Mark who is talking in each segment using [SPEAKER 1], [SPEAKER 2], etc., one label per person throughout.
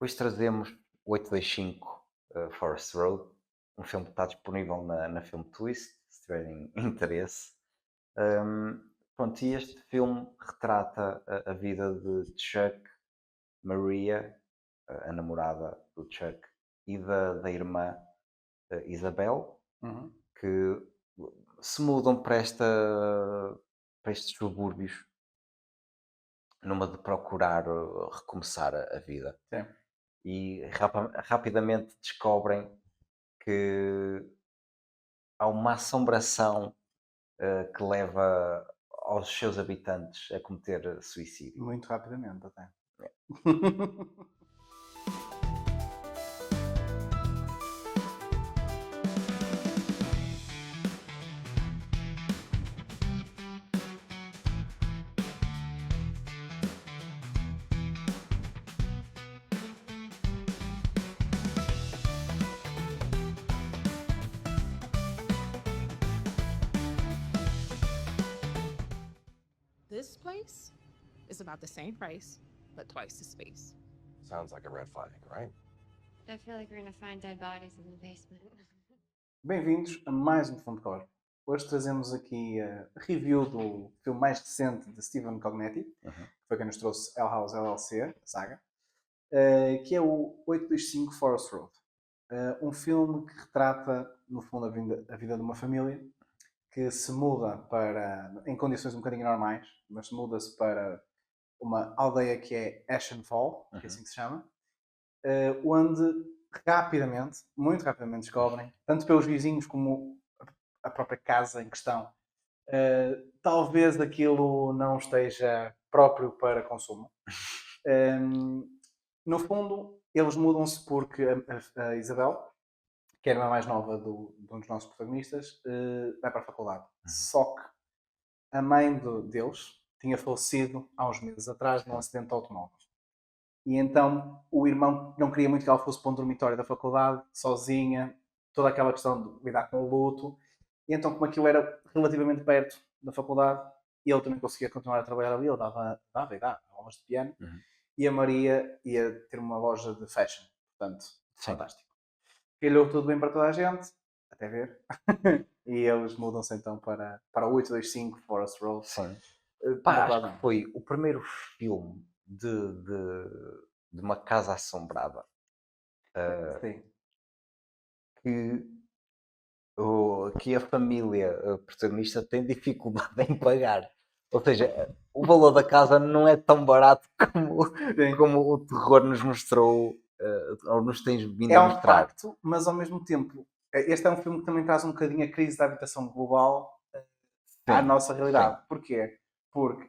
[SPEAKER 1] Depois trazemos o 825 Forest Road, um filme que está disponível na Film Twist, se tiverem interesse. Pronto, e este filme retrata a vida de Chuck, Maria, a namorada do Chuck, e da irmã Isabel,
[SPEAKER 2] Uhum.
[SPEAKER 1] que se mudam para estes subúrbios numa de procurar recomeçar a vida.
[SPEAKER 2] Sim.
[SPEAKER 1] E rapidamente descobrem que há uma assombração que leva aos seus habitantes a cometer suicídio.
[SPEAKER 2] Muito rapidamente até.
[SPEAKER 3] This place is about the same price, but twice the space.
[SPEAKER 4] Sounds like a red flag, right?
[SPEAKER 5] I feel like we're gonna find dead bodies in the basement.
[SPEAKER 2] Bem-vindos a mais um Fundo de Cor. Hoje trazemos aqui a review do filme mais recente de Steven Cognetti, que foi quem nos trouxe Hell House LLC, a saga, que é o 825 Forest Road. Um filme que retrata, no fundo, a vida de uma família que se muda em condições um bocadinho normais, mas muda-se para uma aldeia que é Ashen Fall, que é assim que se chama, onde muito rapidamente descobrem, tanto pelos vizinhos como a própria casa em questão, talvez aquilo não esteja próprio para consumo. No fundo, eles mudam-se porque a Isabel, que é a irmã mais nova de um dos nossos protagonistas, vai para a faculdade. Só que a mãe deles tinha falecido há uns meses atrás num acidente de automóvel. E então o irmão não queria muito que ela fosse para um dormitório da faculdade, sozinha, toda aquela questão de lidar com o luto. E então, como aquilo era relativamente perto da faculdade, ele também conseguia continuar a trabalhar ali, ele dava aulas de piano, e a Maria ia ter uma loja de fashion. Portanto, fantástico. Calhou tudo bem para toda a gente, até ver. E eles mudam-se então para o 825 Forest Road.
[SPEAKER 1] Sim. Pá, acho que foi o primeiro filme de uma casa assombrada
[SPEAKER 2] Sim.
[SPEAKER 1] que a família protagonista tem dificuldade em pagar. Ou seja, o valor da casa não é tão barato como o terror nos mostrou, ou nos tens vindo
[SPEAKER 2] É
[SPEAKER 1] a
[SPEAKER 2] um
[SPEAKER 1] mostrar.
[SPEAKER 2] facto, mas ao mesmo tempo, este é um filme que também traz um bocadinho a crise da habitação global à nossa realidade.
[SPEAKER 1] Sim.
[SPEAKER 2] Porquê? Porque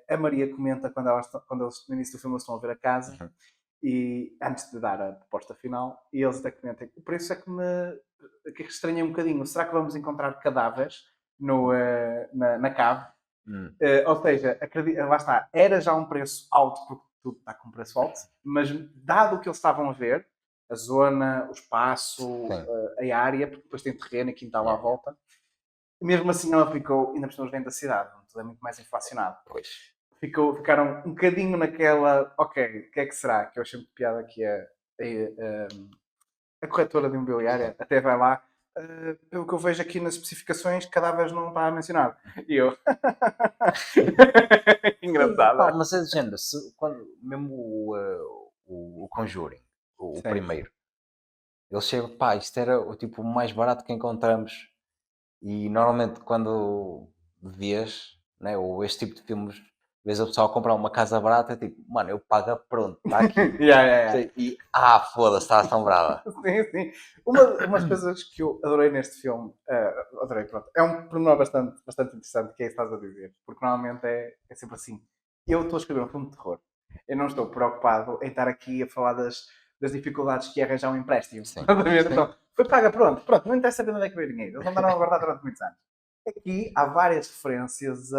[SPEAKER 2] a Maria comenta quando eles, no início do filme, eles estão a ver a casa, e antes de dar a proposta final, e eles até comentam: o preço é que estranha um bocadinho. Será que vamos encontrar cadáveres na cave? Ou seja, lá está, era já um preço alto, porque tudo está com um preço alto, mas dado o que eles estavam a ver, a zona, o espaço, a área, porque depois tem terreno e quintal à volta, mesmo assim ela ficou, ainda por cima dentro da cidade, tudo é muito mais inflacionado.
[SPEAKER 1] Pois.
[SPEAKER 2] Ficaram um bocadinho naquela, ok, o que é que será? Que eu achei muito piada que a corretora de imobiliária até vai lá, pelo que eu vejo aqui nas especificações, cadáveres não está mencionado. E eu... Engraçado.
[SPEAKER 1] Pá, mas é de género, mesmo o Conjuring, o primeiro, ele chega, pá, isto era o mais barato que encontramos, e normalmente quando vês, né, ou este tipo de filmes, vês o pessoal comprar uma casa barata, tipo, mano, eu pago pronto, está aqui. E, foda-se, está assombrada.
[SPEAKER 2] Sim. Umas coisas que eu adorei neste filme, adorei, pronto, é um pormenor bastante interessante, que é isso que estás a dizer, porque normalmente é sempre assim. Eu estou a escrever um filme de terror, eu não estou preocupado em estar aqui a falar das dificuldades que é arranjar um empréstimo. Então, foi paga pronto, não interessa saber onde é que veio o dinheiro, eles andaram a guardar durante muitos anos. Aqui há várias referências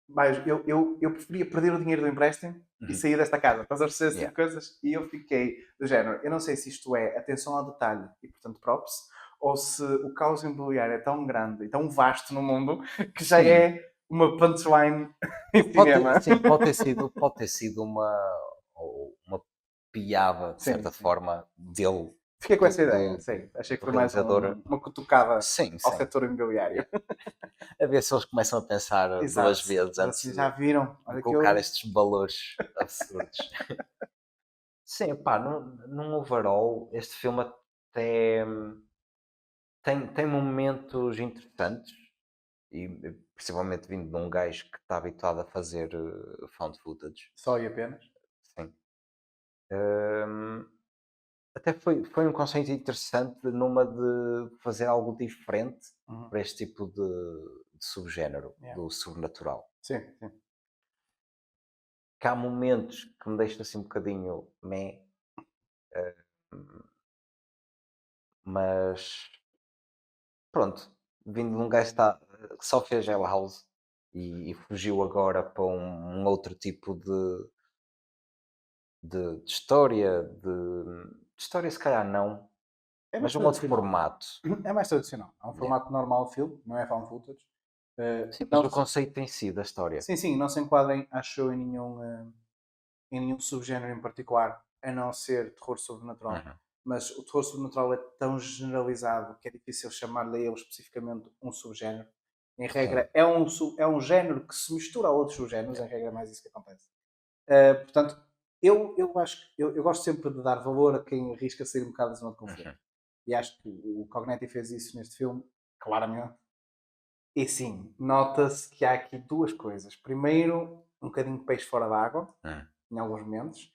[SPEAKER 2] mas eu preferia perder o dinheiro do empréstimo e sair desta casa. Estás a perceber assim coisas? E eu fiquei do género, eu não sei se isto é atenção ao detalhe e, portanto, props, ou se o caos imobiliário é tão grande e tão vasto no mundo que já é uma punchline em cinema.
[SPEAKER 1] Pode ter sido uma piada, de
[SPEAKER 2] Sim,
[SPEAKER 1] certa
[SPEAKER 2] sim.
[SPEAKER 1] forma, dele.
[SPEAKER 2] Fiquei com essa
[SPEAKER 1] do-
[SPEAKER 2] ideia, sim. Achei que
[SPEAKER 1] do
[SPEAKER 2] foi mais
[SPEAKER 1] realizador.
[SPEAKER 2] uma cutucada
[SPEAKER 1] Sim,
[SPEAKER 2] ao
[SPEAKER 1] sim.
[SPEAKER 2] setor imobiliário.
[SPEAKER 1] A ver se eles começam a pensar duas
[SPEAKER 2] Exato.
[SPEAKER 1] vezes
[SPEAKER 2] Mas
[SPEAKER 1] antes
[SPEAKER 2] assim,
[SPEAKER 1] de
[SPEAKER 2] já viram?
[SPEAKER 1] de
[SPEAKER 2] Olha que
[SPEAKER 1] colocar
[SPEAKER 2] eu...
[SPEAKER 1] estes valores absurdos. Sim, pá, num overall, este filme até tem momentos interessantes e principalmente vindo de um gajo que está habituado a fazer found footage.
[SPEAKER 2] Só e apenas.
[SPEAKER 1] Sim. Hum, Até foi um conceito interessante numa de fazer algo diferente
[SPEAKER 2] Uhum.
[SPEAKER 1] para este tipo de subgénero
[SPEAKER 2] Yeah.
[SPEAKER 1] do sobrenatural.
[SPEAKER 2] Sim, sim.
[SPEAKER 1] Que há momentos que me deixam assim um bocadinho meh, mas pronto, vindo de um gajo que só fez Hell House e fugiu agora para um outro tipo de história, de história se calhar não,
[SPEAKER 2] É mais
[SPEAKER 1] mas um outro
[SPEAKER 2] tradicional.
[SPEAKER 1] formato.
[SPEAKER 2] É mais tradicional. É um
[SPEAKER 1] Yeah.
[SPEAKER 2] formato normal de filme, não é found footage.
[SPEAKER 1] Sim, mas
[SPEAKER 2] Não
[SPEAKER 1] o
[SPEAKER 2] se-
[SPEAKER 1] conceito em si da história.
[SPEAKER 2] Sim, sim, não se enquadrem, acho eu, em nenhum subgénero em particular, a não ser terror sobrenatural.
[SPEAKER 1] Uhum.
[SPEAKER 2] Mas o terror sobrenatural é tão generalizado que é difícil chamar-lhe a ele especificamente um subgénero. Em regra, é um género que se mistura a outros subgéneros, em regra é mais isso que acontece. Portanto, eu acho que eu gosto sempre de dar valor a quem arrisca sair um bocado da zona de conforto.
[SPEAKER 1] Uhum.
[SPEAKER 2] E acho que o Cognetti fez isso neste filme, claramente. E sim, nota-se que há aqui duas coisas. Primeiro, um bocadinho de peixe fora d'água,
[SPEAKER 1] Uhum.
[SPEAKER 2] em alguns momentos.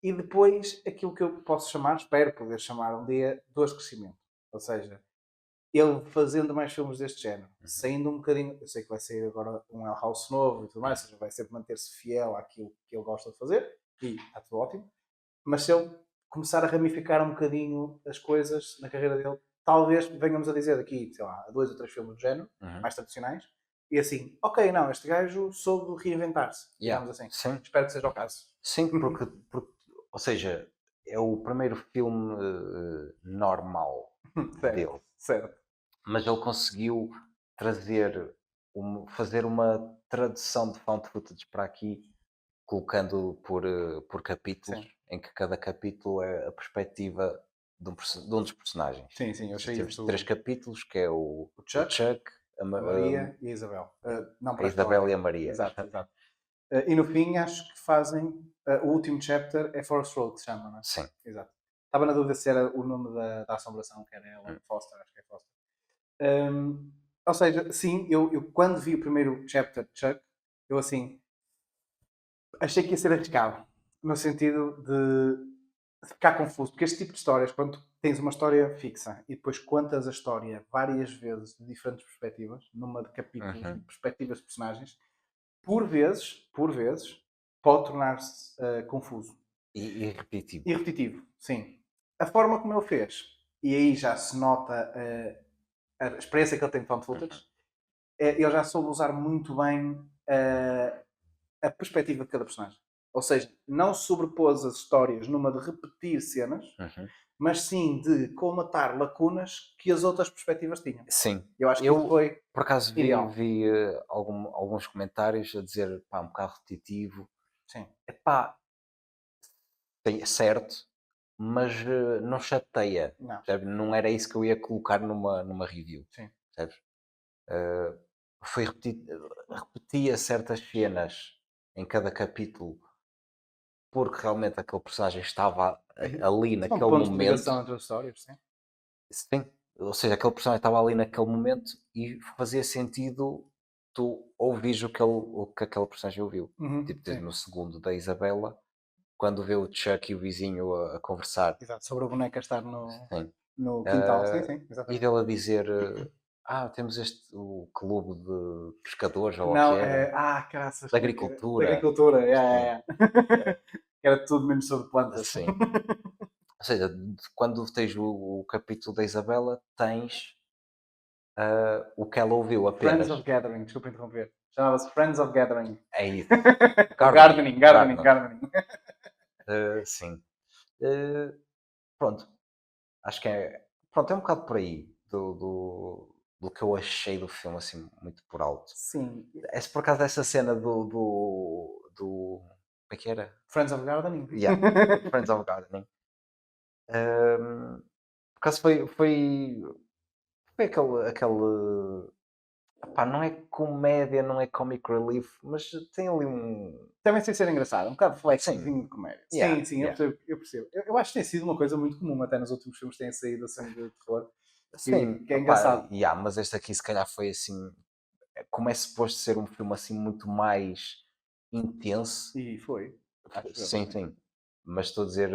[SPEAKER 2] E depois, aquilo que eu posso chamar, espero poder chamar um dia, dores de crescimento. Ou seja, ele fazendo mais filmes deste género, saindo um bocadinho. Eu sei que vai sair agora um El House novo e tudo mais, ou seja, vai sempre manter-se fiel àquilo que ele gosta de fazer, e está tudo ótimo. Mas se ele começar a ramificar um bocadinho as coisas na carreira dele, talvez venhamos a dizer daqui, sei lá, a 2 ou 3 filmes do género,
[SPEAKER 1] Uhum.
[SPEAKER 2] mais tradicionais, e assim, ok, não, este gajo soube reinventar-se,
[SPEAKER 1] Yeah.
[SPEAKER 2] digamos assim.
[SPEAKER 1] Sim.
[SPEAKER 2] Espero que seja o caso.
[SPEAKER 1] Sim, ou seja, é o primeiro filme normal dele,
[SPEAKER 2] Certo, certo.
[SPEAKER 1] mas ele conseguiu trazer, fazer uma tradução de found footage para aqui, colocando por capítulos,
[SPEAKER 2] Sim.
[SPEAKER 1] em que cada capítulo é a perspectiva de um dos personagens.
[SPEAKER 2] Sim, sim, eu
[SPEAKER 1] Ou seja,
[SPEAKER 2] achei
[SPEAKER 1] temos
[SPEAKER 2] isso.
[SPEAKER 1] 3 capítulos, que é o
[SPEAKER 2] Chuck,
[SPEAKER 1] Chuck,
[SPEAKER 2] a Maria e a Isabel. Não
[SPEAKER 1] a
[SPEAKER 2] para a
[SPEAKER 1] Isabel e
[SPEAKER 2] história.
[SPEAKER 1] a Maria.
[SPEAKER 2] Exato, exato. E no fim, acho que fazem. O último chapter é Forest Road, que se chama, não é?
[SPEAKER 1] Sim.
[SPEAKER 2] Exato. Estava na dúvida se era o nome da assombração, que era ela, Foster, acho que é Foster. Ou seja, sim, eu quando vi o primeiro chapter de Chuck, eu assim, achei que ia ser arriscado. No sentido de ficar confuso. Porque este tipo de histórias, quando tu tens uma história fixa e depois contas a história várias vezes de diferentes perspectivas, numa de capítulos
[SPEAKER 1] Uhum.
[SPEAKER 2] e perspectivas de personagens, por vezes, pode tornar-se confuso.
[SPEAKER 1] E repetitivo.
[SPEAKER 2] E repetitivo, sim. A forma como ele fez, e aí já se nota a experiência que ele tem de found footage, ele já soube usar muito bem a perspectiva de cada personagem. Ou seja, não sobrepôs as histórias numa de repetir cenas,
[SPEAKER 1] Uhum.
[SPEAKER 2] mas sim de colmatar lacunas que as outras perspectivas tinham.
[SPEAKER 1] Sim.
[SPEAKER 2] Eu acho que isso foi
[SPEAKER 1] Por acaso
[SPEAKER 2] ideal.
[SPEAKER 1] vi alguns comentários a dizer, pá, um bocado repetitivo.
[SPEAKER 2] Sim.
[SPEAKER 1] Epá, certo, mas não chateia.
[SPEAKER 2] Não.
[SPEAKER 1] Percebe? Não era isso que eu ia colocar numa review.
[SPEAKER 2] Sim.
[SPEAKER 1] Percebes? Foi repetia certas cenas em cada capítulo porque realmente aquele personagem estava ali
[SPEAKER 2] São
[SPEAKER 1] naquele
[SPEAKER 2] pontos de
[SPEAKER 1] momento.
[SPEAKER 2] ligação entre as histórias, sim.
[SPEAKER 1] Sim, ou seja, aquele personagem estava ali naquele momento e fazia sentido tu ouvires o que aquele personagem ouviu. Tipo,
[SPEAKER 2] Sim.
[SPEAKER 1] no segundo da Isabela, quando vê o Chuck e o vizinho a conversar,
[SPEAKER 2] Exato. Sobre a boneca estar
[SPEAKER 1] sim,
[SPEAKER 2] no quintal. Sim, sim,
[SPEAKER 1] e
[SPEAKER 2] exatamente.
[SPEAKER 1] dele a dizer: temos o clube de pescadores, ou o que
[SPEAKER 2] Não,
[SPEAKER 1] era,
[SPEAKER 2] caraças,
[SPEAKER 1] da
[SPEAKER 2] como é que era? Da
[SPEAKER 1] agricultura.
[SPEAKER 2] agricultura,
[SPEAKER 1] Sim,
[SPEAKER 2] Era tudo menos sobre plantas.
[SPEAKER 1] sim. Ou seja, quando tens o capítulo da Isabela, tens o que ela ouviu
[SPEAKER 2] Friends
[SPEAKER 1] apenas.
[SPEAKER 2] of Gathering, desculpa interromper. Chamava-se Friends of Gathering.
[SPEAKER 1] É isso.
[SPEAKER 2] Ou Gardening.
[SPEAKER 1] Sim. Uh, Pronto. Acho que é. Pronto, é um bocado por aí do que eu achei do filme, assim, muito por alto.
[SPEAKER 2] Sim,
[SPEAKER 1] É se por acaso essa cena do é que era?
[SPEAKER 2] Friends of Gardening.
[SPEAKER 1] Yeah, Friends of Gardening. Por acaso foi aquele. Pá, não é comédia, não é comic relief, mas tem ali um.
[SPEAKER 2] Também sem ser engraçado, um bocado flexinho de comédia.
[SPEAKER 1] Yeah,
[SPEAKER 2] Sim, eu
[SPEAKER 1] yeah.
[SPEAKER 2] percebo. Eu acho que tem sido uma coisa muito comum até nos últimos filmes que têm saído assim de terror.
[SPEAKER 1] Sim,
[SPEAKER 2] Que é
[SPEAKER 1] opá,
[SPEAKER 2] engraçado.
[SPEAKER 1] yeah, mas este aqui se calhar foi assim. Como é suposto ser um filme assim muito mais intenso.
[SPEAKER 2] E foi. Acho eu,
[SPEAKER 1] Sim, sim. Mas estou a dizer,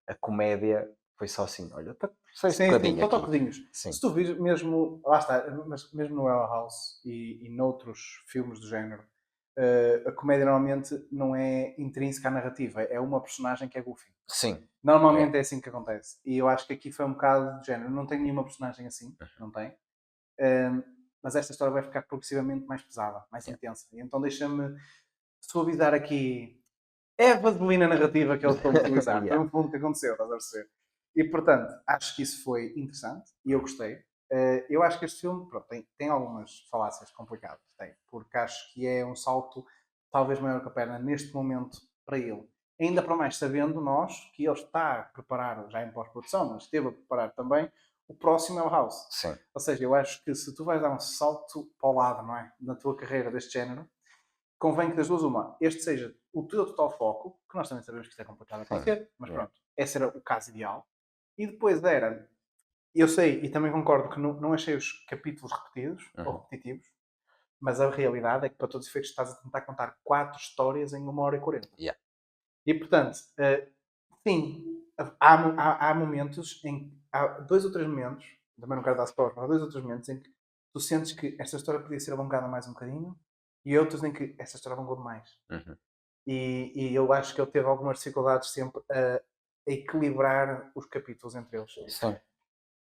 [SPEAKER 1] a comédia foi só assim, olha, só este
[SPEAKER 2] Sim, sim,
[SPEAKER 1] bocadinho
[SPEAKER 2] só
[SPEAKER 1] aqui.
[SPEAKER 2] toquezinhos.
[SPEAKER 1] Sim.
[SPEAKER 2] Se tu vires mesmo, lá está, mas mesmo no Hell House e noutros filmes do género, a comédia normalmente não é intrínseca à narrativa, é uma personagem que é goofy.
[SPEAKER 1] Sim.
[SPEAKER 2] Normalmente é assim que acontece. E eu acho que aqui foi um bocado de género. Não tem nenhuma personagem assim, não tem. Mas esta história vai ficar progressivamente mais pesada, mais intensa. E então deixa-me suavizar aqui. É a vaselina narrativa que eles estão a utilizar. Foi
[SPEAKER 1] Yeah.
[SPEAKER 2] um fundo que aconteceu, estás a perceber? E portanto, acho que isso foi interessante e eu gostei. Eu acho que este filme pronto, tem algumas falácias complicadas, tem, porque acho que é um salto talvez maior que a perna neste momento para ele. Ainda para mais sabendo nós que ele está a preparar, já em pós-produção, mas esteve a preparar também o próximo Hell House.
[SPEAKER 1] Sim.
[SPEAKER 2] Ou seja, eu acho que se tu vais dar um salto para o lado, não é? Na tua carreira deste género, convém que das duas uma, este seja o teu total foco, que nós também sabemos que isto é complicado a acontecer, mas pronto, esse era o caso ideal. E depois era, eu sei e também concordo que não achei os capítulos repetidos ou repetitivos, mas a realidade é que para todos os efeitos estás a tentar contar 4 histórias em 1h40.
[SPEAKER 1] Yeah.
[SPEAKER 2] E portanto, sim, há momentos em há 2 ou 3 momentos, também não quero dar spoiler, mas há 2 ou 3 momentos em que tu sentes que esta história podia ser alongada mais um bocadinho e outros em que esta história alongou demais. E eu acho que ele teve algumas dificuldades sempre a equilibrar os capítulos entre eles.
[SPEAKER 1] Sim.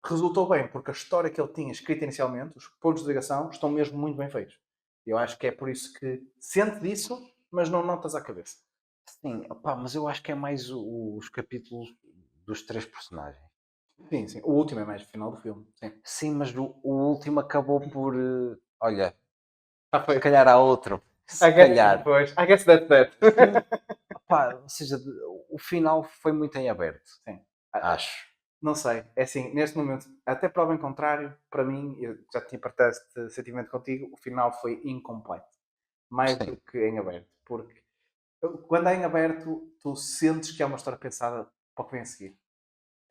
[SPEAKER 2] Resultou bem, porque a história que ele tinha escrita inicialmente, os pontos de ligação, estão mesmo muito bem feitos. Eu acho que é por isso que sente disso, mas não notas à cabeça.
[SPEAKER 1] Sim, opá, mas eu acho que é mais os capítulos dos 3 personagens.
[SPEAKER 2] Sim, sim. O último é mais o final do filme. Sim.
[SPEAKER 1] Sim, mas o último acabou por. Olha,
[SPEAKER 2] Ah, foi.
[SPEAKER 1] se calhar há outro. Se
[SPEAKER 2] I guess,
[SPEAKER 1] calhar.
[SPEAKER 2] pois, I guess that's that.
[SPEAKER 1] Opá, ou seja, o final foi muito em aberto.
[SPEAKER 2] Sim.
[SPEAKER 1] Acho.
[SPEAKER 2] Não sei, é assim, neste momento, até prova em contrário, para mim, eu já tinha partilhado este sentimento contigo, o final foi incompleto. Mais
[SPEAKER 1] Sim.
[SPEAKER 2] do que em aberto. Porque quando é em aberto, tu sentes que é uma história pensada para o que vem a seguir.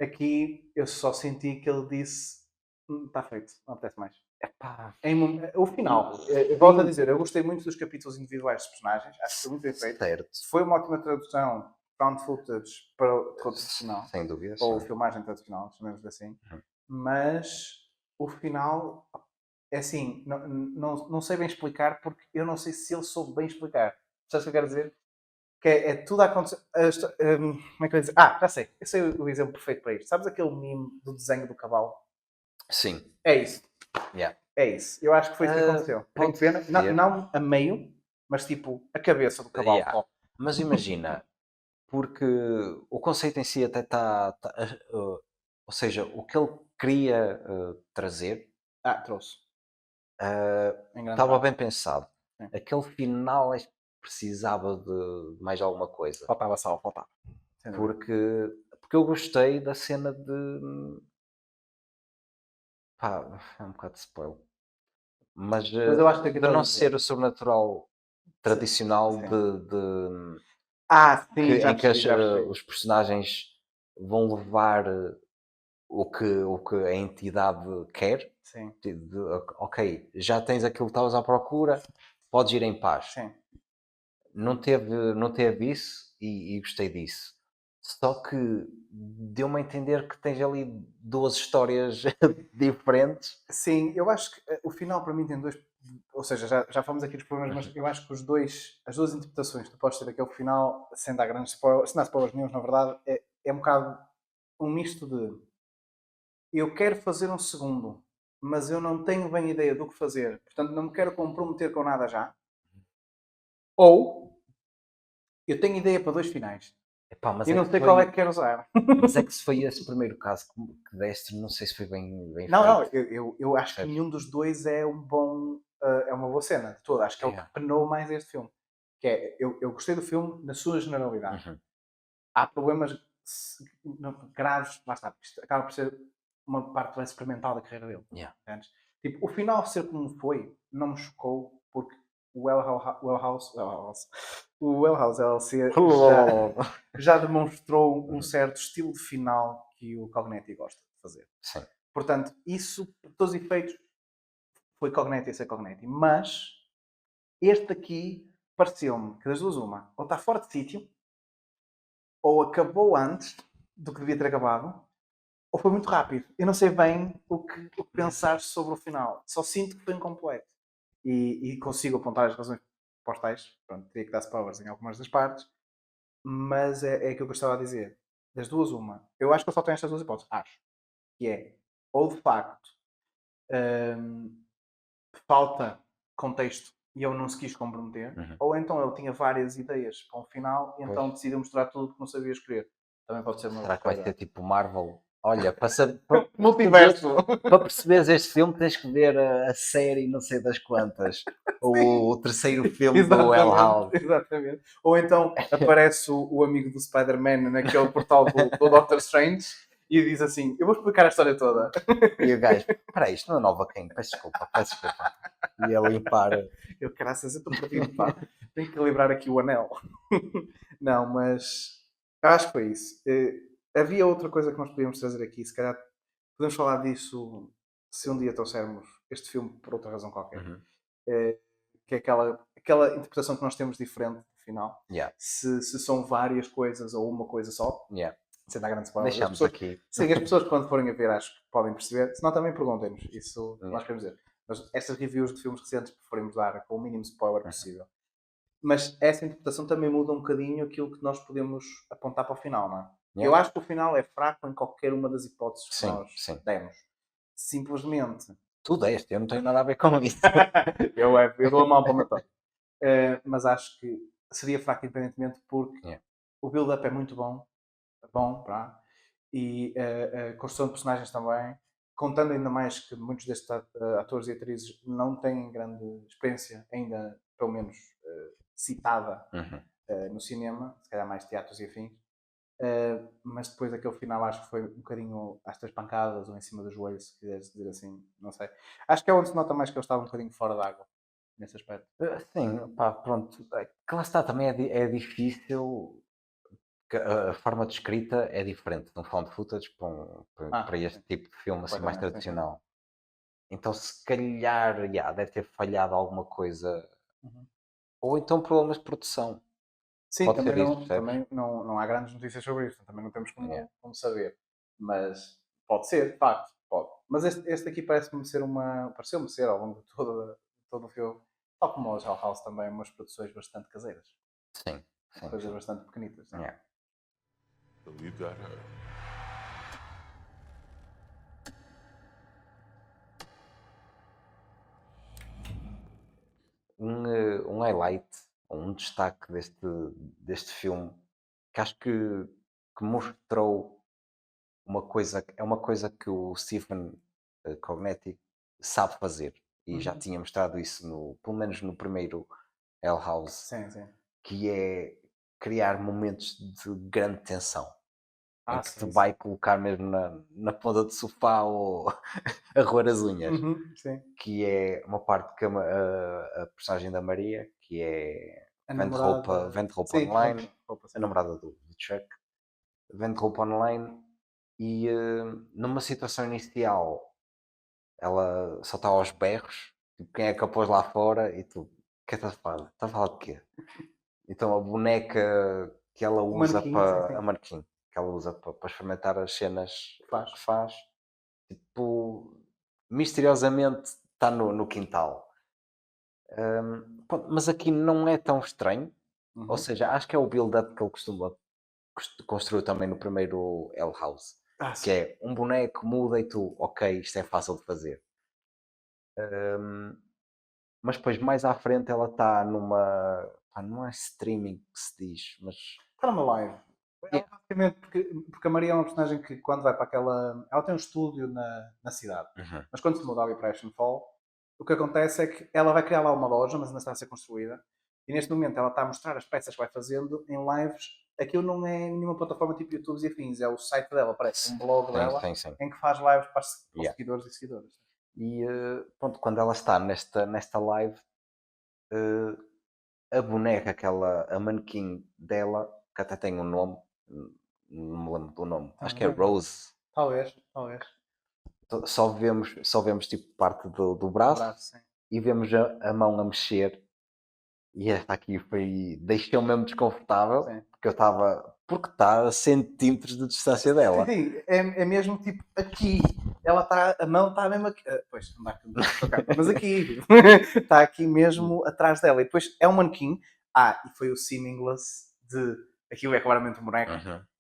[SPEAKER 2] Aqui, eu só senti que ele disse, está feito, não apetece mais.
[SPEAKER 1] Epá,
[SPEAKER 2] O final, eu volto a dizer, eu gostei muito dos capítulos individuais dos personagens, acho que foi muito bem feito.
[SPEAKER 1] certo.
[SPEAKER 2] Foi uma ótima tradução, found footage para o terror tradicional.
[SPEAKER 1] Sem dúvida.
[SPEAKER 2] Ou
[SPEAKER 1] sim.
[SPEAKER 2] filmagem tradicional, chamemos assim. Mas o final é assim, não sei bem explicar porque eu não sei se ele soube bem explicar. Sabes o que eu quero dizer? Que é tudo a acontecer. Como é que eu ia dizer? Já sei. Eu sei o exemplo perfeito para isto. Sabes aquele meme do desenho do cavalo?
[SPEAKER 1] Sim.
[SPEAKER 2] É isso.
[SPEAKER 1] Yeah.
[SPEAKER 2] É isso. Eu acho que foi isso que aconteceu.
[SPEAKER 1] pode
[SPEAKER 2] Tenho pena.
[SPEAKER 1] ser.
[SPEAKER 2] Não a meio, mas tipo a cabeça do cavalo.
[SPEAKER 1] Yeah. Mas imagina, porque o conceito em si até está. Ou seja, o que ele queria trazer
[SPEAKER 2] Trouxe. Em grande
[SPEAKER 1] estava
[SPEAKER 2] parte.
[SPEAKER 1] bem pensado.
[SPEAKER 2] Sim.
[SPEAKER 1] Aquele final é que precisava de mais alguma coisa.
[SPEAKER 2] Faltava sal, faltava. Sem dúvida.
[SPEAKER 1] Porque eu gostei da cena de. Pá, é um bocado de spoiler. Mas
[SPEAKER 2] eu acho que aqui
[SPEAKER 1] de não
[SPEAKER 2] estás a dizer.
[SPEAKER 1] ser o sobrenatural tradicional
[SPEAKER 2] Sim.
[SPEAKER 1] que,
[SPEAKER 2] Sim, já
[SPEAKER 1] em que
[SPEAKER 2] percebi, já percebi.
[SPEAKER 1] os personagens vão levar o que a entidade quer.
[SPEAKER 2] Sim,
[SPEAKER 1] Ok, já tens aquilo que estavas à procura, podes ir em paz.
[SPEAKER 2] sim.
[SPEAKER 1] Não teve isso e gostei disso. Só que deu-me a entender que tens ali duas histórias diferentes.
[SPEAKER 2] Sim, eu acho que o final para mim tem dois. Ou seja, já falamos aqui dos problemas, mas eu acho que as duas interpretações que tu podes ter daquele final, sem dar grandes spoilers, sem dar spoilers nenhum, na verdade, é um bocado um misto de eu quero fazer um segundo, mas eu não tenho bem ideia do que fazer, portanto não me quero comprometer com nada já. Ou eu tenho ideia para dois finais
[SPEAKER 1] Epá, mas
[SPEAKER 2] e
[SPEAKER 1] é
[SPEAKER 2] não
[SPEAKER 1] que
[SPEAKER 2] sei
[SPEAKER 1] foi,
[SPEAKER 2] qual é que quero usar.
[SPEAKER 1] mas é que se foi esse primeiro caso que deste, não sei se foi bem
[SPEAKER 2] Não,
[SPEAKER 1] feito.
[SPEAKER 2] eu acho que
[SPEAKER 1] Percebes?
[SPEAKER 2] nenhum dos dois é é uma boa cena de toda. Acho que é o que
[SPEAKER 1] Yeah.
[SPEAKER 2] penou mais este filme. Que é, eu gostei do filme na sua generalidade.
[SPEAKER 1] Uhum.
[SPEAKER 2] Há problemas graves, lá está, porque isto acaba por ser uma parte mais experimental da carreira dele.
[SPEAKER 1] Yeah.
[SPEAKER 2] Entendes? Tipo, o final ser como foi, não me chocou, porque o Wellhouse LLC já demonstrou um certo estilo de final que o Cognetti gosta de fazer.
[SPEAKER 1] Sim.
[SPEAKER 2] Portanto, isso, por todos os efeitos, foi Cognetti a ser Cognetti. Mas, este aqui, pareceu-me que das duas uma, ou está fora de sítio, ou acabou antes do que devia ter acabado, ou foi muito rápido. Eu não sei bem o que pensar sobre o final. Só sinto que foi incompleto. E consigo apontar as razões postais. Pronto, teria que dar spoilers em algumas das partes. Mas é aquilo que eu estava a dizer. Das duas, uma. Eu acho que eu só tenho estas duas hipóteses. Acho. Que é, ou de facto, hum, falta contexto e eu não se quis comprometer.
[SPEAKER 1] Uhum.
[SPEAKER 2] Ou então ele tinha várias ideias para um final e então
[SPEAKER 1] Pois.
[SPEAKER 2] decidiu mostrar tudo porque não sabia escolher. Também pode ser uma
[SPEAKER 1] Será que vai ser
[SPEAKER 2] possibilidade.
[SPEAKER 1] tipo Marvel? Olha, para
[SPEAKER 2] Multiverso!
[SPEAKER 1] perceberes este filme tens que ver a série não sei das quantas. O terceiro filme do El House.
[SPEAKER 2] Exatamente. Ou então aparece o amigo do Spider-Man naquele portal do Doctor Strange e diz assim: eu vou explicar a história toda.
[SPEAKER 1] E o gajo, espera, isto não é Nova Quem? Peço desculpa, peço desculpa. E ele limpar.
[SPEAKER 2] Eu, graças, eu estou perdido, pá. Tenho que calibrar aqui o anel. Não, mas acho que foi isso. Havia outra coisa que nós podíamos trazer aqui, se calhar podemos falar disso se um dia trouxermos este filme por outra razão qualquer.
[SPEAKER 1] Uhum.
[SPEAKER 2] Que é aquela interpretação que nós temos diferente no final.
[SPEAKER 1] Yeah,
[SPEAKER 2] Se são várias coisas ou uma coisa só.
[SPEAKER 1] yeah.
[SPEAKER 2] Sem dar grande spoiler.
[SPEAKER 1] Deixamos aqui.
[SPEAKER 2] Sim, as pessoas quando forem a ver acho que podem perceber. Se não, também perguntem-nos. Isso
[SPEAKER 1] Yeah.
[SPEAKER 2] nós queremos dizer. Mas estas reviews de filmes recentes preferimos dar com o mínimo spoiler
[SPEAKER 1] Uhum.
[SPEAKER 2] possível. Mas essa interpretação também muda um bocadinho aquilo que nós podemos apontar para o final, não é?
[SPEAKER 1] Yeah.
[SPEAKER 2] Eu acho que o final é fraco em qualquer uma das hipóteses que
[SPEAKER 1] Sim,
[SPEAKER 2] nós
[SPEAKER 1] sim.
[SPEAKER 2] demos. Simplesmente.
[SPEAKER 1] Tu deste, eu não tenho nada a ver com isso.
[SPEAKER 2] eu dou a mão para o meu toque. Mas acho que seria fraco independentemente porque
[SPEAKER 1] Yeah.
[SPEAKER 2] o build-up é muito bom. Pá. E a construção de personagens também. Contando ainda mais que muitos destes atores e atrizes não têm grande experiência ainda, pelo menos, citada
[SPEAKER 1] Uhum.
[SPEAKER 2] no cinema, se calhar mais teatros e afins. Mas depois daquele final acho que foi um bocadinho às três pancadas ou em cima dos joelhos, se quiseres dizer assim, não sei. Acho que é onde se nota mais que ele estava um bocadinho fora d'água, nesse aspecto.
[SPEAKER 1] Sim, pá, pronto. Que lá está, também é difícil. A forma de escrita é diferente de um found footage para este
[SPEAKER 2] Sim.
[SPEAKER 1] tipo de filme assim mais
[SPEAKER 2] Completamente, sim, sim.
[SPEAKER 1] tradicional. Então, se calhar, deve ter falhado alguma coisa.
[SPEAKER 2] Uhum.
[SPEAKER 1] Ou então problemas de produção.
[SPEAKER 2] Sim,
[SPEAKER 1] Pode
[SPEAKER 2] também,
[SPEAKER 1] ser isso,
[SPEAKER 2] não,
[SPEAKER 1] percebes?
[SPEAKER 2] também não há grandes notícias sobre isso, também não temos
[SPEAKER 1] Yeah.
[SPEAKER 2] como saber. Mas pode ser, de facto, pode. Mas este aqui pareceu-me ser ao longo de todo o filme, tal como o Hell House também, umas produções bastante caseiras.
[SPEAKER 1] Sim, sim.
[SPEAKER 2] Coisas
[SPEAKER 1] sim.
[SPEAKER 2] bastante pequenitas. Não?
[SPEAKER 1] Yeah.
[SPEAKER 4] So you got her.
[SPEAKER 1] Um highlight, ou um destaque deste filme, que acho que mostrou é uma coisa que o Stephen Cognetti sabe fazer, e já
[SPEAKER 2] Uhum.
[SPEAKER 1] tinha mostrado isso, pelo menos no primeiro Hell House,
[SPEAKER 2] Sim, sim.
[SPEAKER 1] que é criar momentos de grande tensão, em que te
[SPEAKER 2] Sim,
[SPEAKER 1] vai colocar mesmo na ponta do sofá ou a roer as unhas.
[SPEAKER 2] Uhum, sim.
[SPEAKER 1] Que é uma parte que a personagem da Maria, que é
[SPEAKER 2] A
[SPEAKER 1] vende
[SPEAKER 2] namorada.
[SPEAKER 1] roupa
[SPEAKER 2] Sim,
[SPEAKER 1] online,
[SPEAKER 2] roupa, sim.
[SPEAKER 1] a namorada do Chuck, vende roupa online e numa situação inicial ela só está aos berros, tipo, quem é que a pôs lá fora e tu, o que é que estás a falar? Estás a falar de quê? Então a boneca que ela
[SPEAKER 2] O
[SPEAKER 1] usa
[SPEAKER 2] manequim, sim, sim.
[SPEAKER 1] a manequim, que ela usa para experimentar as cenas
[SPEAKER 2] Faz.
[SPEAKER 1] que faz, tipo, misteriosamente está no quintal. Pronto, mas aqui não é tão estranho, ou
[SPEAKER 2] Uhum.
[SPEAKER 1] seja, acho que é o build-up que ele costuma construir também no primeiro Hell House, que
[SPEAKER 2] Sim.
[SPEAKER 1] é um boneco muda e tu, ok, isto é fácil de fazer. Mas depois mais à frente ela está não é streaming que se diz, mas
[SPEAKER 2] Está numa live.
[SPEAKER 1] Yeah.
[SPEAKER 2] Basicamente porque a Maria é uma personagem que quando vai para aquela. Ela tem um estúdio na cidade.
[SPEAKER 1] Uhum.
[SPEAKER 2] Mas quando se muda ali para Ashenfall, o que acontece é que ela vai criar lá uma loja, mas ainda está a ser construída. E neste momento ela está a mostrar as peças que vai fazendo em lives. Aquilo não é nenhuma plataforma tipo YouTube e afins, é o site dela, parece um blog dela,
[SPEAKER 1] Sim.
[SPEAKER 2] em que faz lives para os
[SPEAKER 1] Yeah.
[SPEAKER 2] seguidores e seguidoras.
[SPEAKER 1] E pronto, quando ela está nesta live, a boneca, a manequim dela, que até tem um nome, não me lembro do nome, acho que é Rose.
[SPEAKER 2] Talvez.
[SPEAKER 1] Só vemos tipo parte do braço
[SPEAKER 2] Sim.
[SPEAKER 1] e vemos a mão a mexer. E esta aqui deixou-me mesmo desconfortável,
[SPEAKER 2] Sim.
[SPEAKER 1] porque está a centímetros de distância dela.
[SPEAKER 2] Sim, é mesmo tipo aqui. A mão está mesmo aqui. Pois, não dá para tocar, mas aqui. Está aqui mesmo atrás dela. E depois é um manequim. E foi o seamless de aquilo é claramente um boneco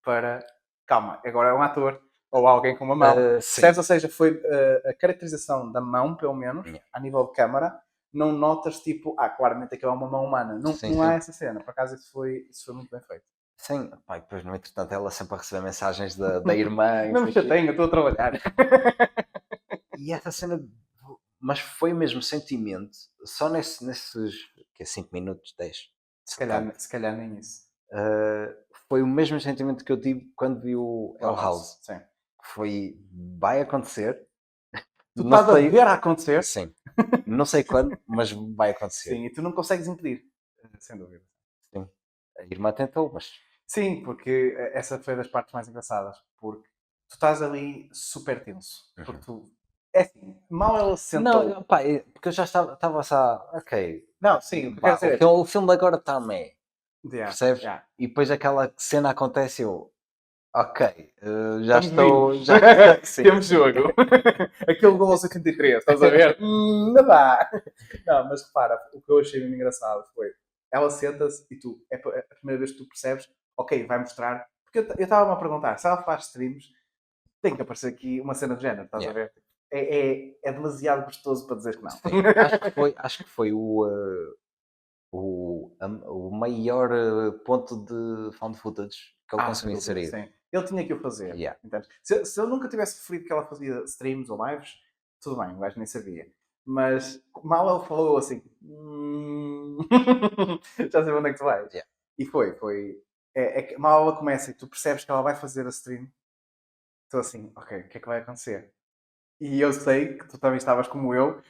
[SPEAKER 2] para. Calma, agora é um ator ou alguém com uma mão.
[SPEAKER 1] Sim.
[SPEAKER 2] Percebes? Ou seja, foi a caracterização da mão, pelo menos,
[SPEAKER 1] Yeah.
[SPEAKER 2] a nível de câmara. Não notas tipo, claramente aquilo é uma mão humana. Não,
[SPEAKER 1] Sim,
[SPEAKER 2] não há
[SPEAKER 1] sim.
[SPEAKER 2] essa cena. Por acaso isso foi muito bem feito.
[SPEAKER 1] Sim, pá, e depois no entretanto ela sempre a receber mensagens da irmã. e
[SPEAKER 2] Não me
[SPEAKER 1] depois-
[SPEAKER 2] chateiem, eu estou a trabalhar.
[SPEAKER 1] E essa cena, mas foi mesmo sentimento, só nesses 5 minutos, 10.
[SPEAKER 2] Se calhar nem isso.
[SPEAKER 1] Foi o mesmo sentimento que eu tive quando vi o El House.
[SPEAKER 2] Sim.
[SPEAKER 1] Foi, vai acontecer.
[SPEAKER 2] Tu
[SPEAKER 1] Não
[SPEAKER 2] estás a
[SPEAKER 1] sei-
[SPEAKER 2] ver a acontecer.
[SPEAKER 1] Sim. Não sei quando, mas vai acontecer.
[SPEAKER 2] Sim, e tu não consegues impedir. Sem dúvida.
[SPEAKER 1] Sim. A irmã tentou, mas
[SPEAKER 2] Sim, porque essa foi das partes mais engraçadas. Porque tu estás ali super tenso. Porque tu. É assim, mal ela se sentou.
[SPEAKER 1] não, pá, porque eu já estava a ok.
[SPEAKER 2] Não, sim, o que eu
[SPEAKER 1] Pá,
[SPEAKER 2] quero dizer
[SPEAKER 1] o filme agora está meio.
[SPEAKER 2] Yeah,
[SPEAKER 1] Percebes?
[SPEAKER 2] yeah.
[SPEAKER 1] E depois aquela cena acontece, eu, ok, já
[SPEAKER 2] Estamos
[SPEAKER 1] estou.
[SPEAKER 2] vivos.
[SPEAKER 1] Sim.
[SPEAKER 2] Temos jogo. Aquele gol aos 83, estás a ver? Não dá. Não, mas repara, o que eu achei mesmo engraçado foi ela senta-se e tu, é a primeira vez que tu percebes, ok, vai mostrar. Porque eu estava-me a perguntar, se ela faz streams, tem que aparecer aqui uma cena de género, estás a ver? É demasiado gostoso para dizer que não.
[SPEAKER 1] Sim. Acho que foi o maior ponto de found footage que ele conseguiu
[SPEAKER 2] sem dúvida,
[SPEAKER 1] inserir.
[SPEAKER 2] sim. Ele tinha que o fazer.
[SPEAKER 1] Yeah.
[SPEAKER 2] Entendes? Se eu nunca tivesse referido que ela fazia streams ou lives, tudo bem, o gajo nem sabia. Mas mal ele falou assim, já sei onde é que tu vais.
[SPEAKER 1] Yeah.
[SPEAKER 2] E foi. É que mal ela começa e tu percebes que ela vai fazer a stream, estou assim, ok, o que é que vai acontecer? E eu sei que tu também estavas como eu,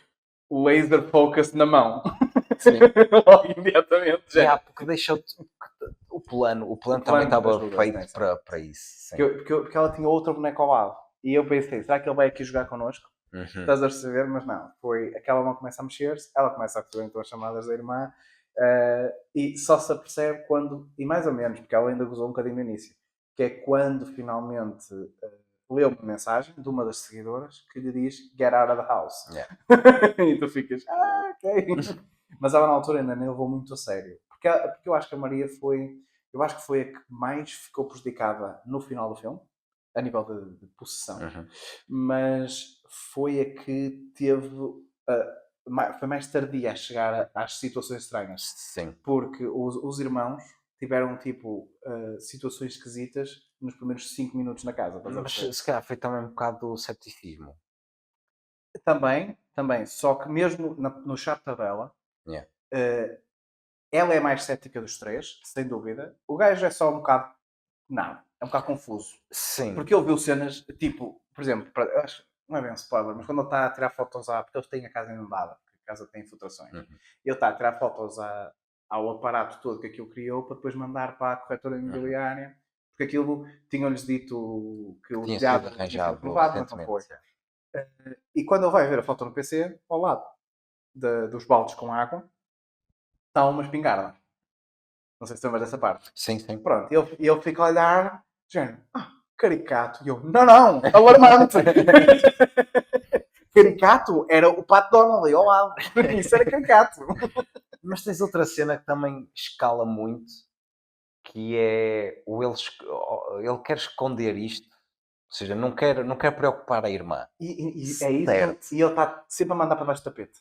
[SPEAKER 2] laser focus na mão.
[SPEAKER 1] Sim.
[SPEAKER 2] Logo imediatamente. Já.
[SPEAKER 1] Yeah, porque deixou-te. O plano também
[SPEAKER 2] plano
[SPEAKER 1] estava
[SPEAKER 2] ajuda,
[SPEAKER 1] feito
[SPEAKER 2] sim, sim.
[SPEAKER 1] para isso. Sim.
[SPEAKER 2] Porque ela tinha outra boneca ao lado. E eu pensei, será que ele vai aqui jogar connosco? Estás a perceber? Mas não. Foi aquela mão começa a mexer-se, ela começa a receber então as chamadas da irmã e só se apercebe quando, e mais ou menos, porque ela ainda gozou um bocadinho no início, que é quando finalmente leu uma mensagem de uma das seguidoras que lhe diz Get out of the house.
[SPEAKER 1] Yeah.
[SPEAKER 2] E tu ficas, ok. Mas ela na altura ainda nem levou muito a sério. Porque eu acho que a Maria eu acho que foi a que mais ficou prejudicada no final do filme, a nível de possessão, mas foi a que teve, foi mais tardia a chegar às situações estranhas.
[SPEAKER 1] Sim.
[SPEAKER 2] Porque os irmãos tiveram, tipo, situações esquisitas nos primeiros 5 minutos na casa. Estás a
[SPEAKER 1] Mas
[SPEAKER 2] perceber?
[SPEAKER 1] se calhar foi também um bocado do cepticismo.
[SPEAKER 2] Também. Só que mesmo no chapter dela,
[SPEAKER 1] Yeah.
[SPEAKER 2] ela é a mais cética dos três, sem dúvida. O gajo é só um bocado. Não, é um bocado confuso.
[SPEAKER 1] Sim.
[SPEAKER 2] Porque ele viu cenas, tipo, por exemplo, eu acho, não é bem um spoiler, mas quando ele está a tirar fotos porque eles têm a casa inundada, porque a casa tem infiltrações, ele está a tirar fotos ao aparato todo que aquilo criou para depois mandar para a corretora imobiliária, porque aquilo tinham-lhes dito que o
[SPEAKER 1] Tinha
[SPEAKER 2] telhado
[SPEAKER 1] sido
[SPEAKER 2] tinha sido
[SPEAKER 1] arranjado
[SPEAKER 2] renovado, mas não foi. E quando ele vai ver a foto no PC, ao lado dos baldes com água, está uma espingarda. Não sei se lembras dessa parte.
[SPEAKER 1] Sim, sim.
[SPEAKER 2] Pronto, ele fica a olhar, género, caricato. E eu, não, alarmante. Caricato era o Pato Donald ali ao lado. Isso era caricato.
[SPEAKER 1] Mas tens outra cena que também escala muito, que é ele quer esconder isto, ou seja, não quer preocupar a irmã.
[SPEAKER 2] E é isso.
[SPEAKER 1] Certo.
[SPEAKER 2] E ele está sempre a mandar para baixo do tapete.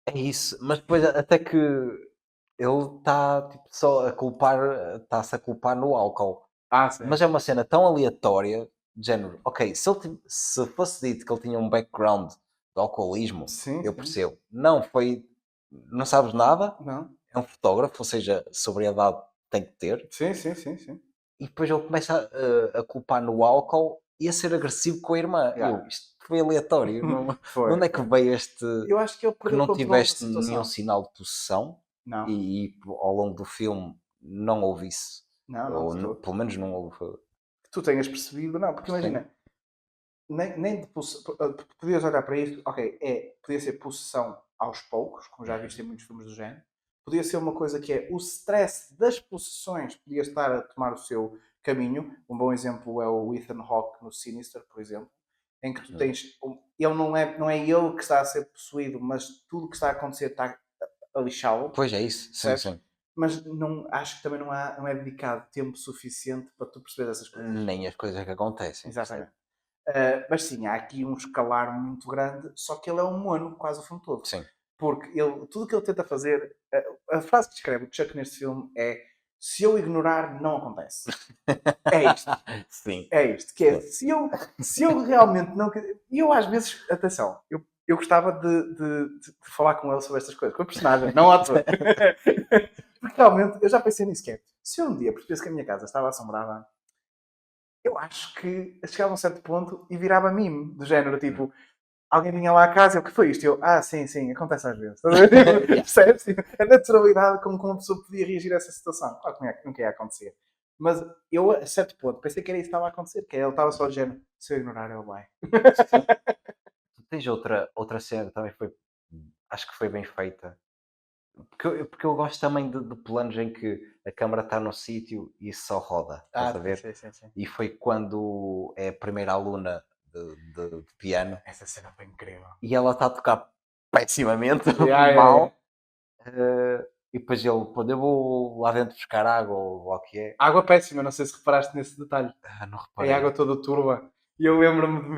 [SPEAKER 1] É isso, mas depois até que ele está tipo, só a culpar, está-se a culpar no álcool.
[SPEAKER 2] Sim.
[SPEAKER 1] Mas é uma cena tão aleatória, de género, ok, se fosse dito que ele tinha um background de alcoolismo,
[SPEAKER 2] Sim,
[SPEAKER 1] eu
[SPEAKER 2] sim.
[SPEAKER 1] percebo. Não sabes nada,
[SPEAKER 2] Não.
[SPEAKER 1] é um fotógrafo, ou seja, sobriedade tem que ter,
[SPEAKER 2] Sim, sim, sim, sim.
[SPEAKER 1] e depois ele começa a culpar no álcool e a ser agressivo com a irmã.
[SPEAKER 2] Yeah.
[SPEAKER 1] Isto foi aleatório. De
[SPEAKER 2] Foi,
[SPEAKER 1] onde é que
[SPEAKER 2] foi.
[SPEAKER 1] veio este.
[SPEAKER 2] Eu acho que ele
[SPEAKER 1] Que
[SPEAKER 2] perdeu o
[SPEAKER 1] não
[SPEAKER 2] controle da
[SPEAKER 1] tiveste nenhum
[SPEAKER 2] situação.
[SPEAKER 1] sinal de possessão
[SPEAKER 2] Não,
[SPEAKER 1] e ao longo do filme não houve isso.
[SPEAKER 2] não,
[SPEAKER 1] Ou
[SPEAKER 2] de todo.
[SPEAKER 1] pelo menos não houve.
[SPEAKER 2] Que tu tenhas percebido, não, porque
[SPEAKER 1] Sim.
[SPEAKER 2] imagina, nem de podias olhar para isso, ok, podia ser possessão aos poucos, como já viste em muitos filmes do género, podia ser uma coisa que é o stress das possessões, podia estar a tomar o seu caminho. Um bom exemplo é o Ethan Hawke no Sinister, por exemplo, em que tu tens, ele não é ele que está a ser possuído, mas tudo que está a acontecer está a lixá-lo.
[SPEAKER 1] Pois é isso, sim,
[SPEAKER 2] Percebes?
[SPEAKER 1] sim.
[SPEAKER 2] Mas não, acho que também não é dedicado tempo suficiente para tu perceber essas coisas.
[SPEAKER 1] Nem as coisas que acontecem.
[SPEAKER 2] Exatamente. Mas sim, há aqui um escalar muito grande, só que ele é um mono quase o filme todo.
[SPEAKER 1] Sim.
[SPEAKER 2] Porque tudo o que ele tenta fazer, a frase que descreve o Chuck neste filme é: se eu ignorar, não acontece. É isto.
[SPEAKER 1] Sim.
[SPEAKER 2] É isto. Que é, se eu realmente não. E eu às vezes, atenção, eu gostava de falar com ele sobre estas coisas, com a personagem, não a ator. Porque realmente, eu já pensei nisso, que é, se eu um dia percebesse que a minha casa estava assombrada, eu acho que chegava a um certo ponto e virava mime, do género, tipo, alguém vinha lá à casa e o que foi isto? Eu, sim, acontece às vezes. Estás a ver? Percebes? A naturalidade como uma pessoa podia reagir a essa situação. Claro que nunca ia acontecer. Mas eu, a certo ponto, pensei que era isso que estava a acontecer, que ele estava só do género, se eu ignorar, ele vai.
[SPEAKER 1] Tu tens outra cena que também foi, acho que foi bem feita. Porque eu gosto também de planos em que a câmara está no sítio e só roda, estás a ver?
[SPEAKER 2] Sim.
[SPEAKER 1] E foi quando é a primeira aluna de piano
[SPEAKER 2] Essa cena foi incrível.
[SPEAKER 1] e ela está a tocar pessimamente,
[SPEAKER 2] Yeah.
[SPEAKER 1] mal. E depois ele, pô, eu vou lá dentro buscar água ou o que é.
[SPEAKER 2] Água péssima, não sei se reparaste nesse detalhe.
[SPEAKER 1] Não
[SPEAKER 2] É
[SPEAKER 1] reparei.
[SPEAKER 2] água toda turva. E eu lembro-me de